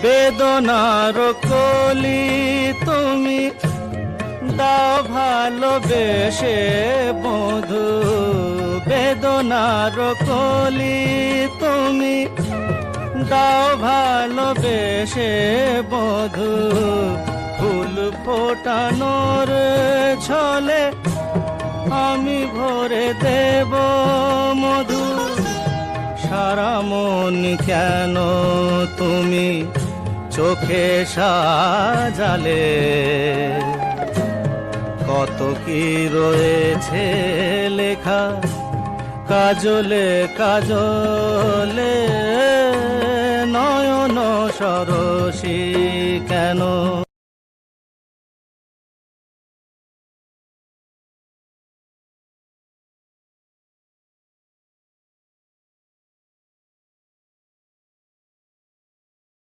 বেদনার কলি তুমি দাও ভালোবেসে বধূ, বেদনার কলি তুমি দাও ভালোবেসে বধূ। ফুল ফোটানোর ছলে আমি ভরে দেব মধু। সারা মন কেন তুমি চোখে সাজালে, কত কি রয়েছে লেখা কাজলে কাজলে, নয়ন সরসী কেন।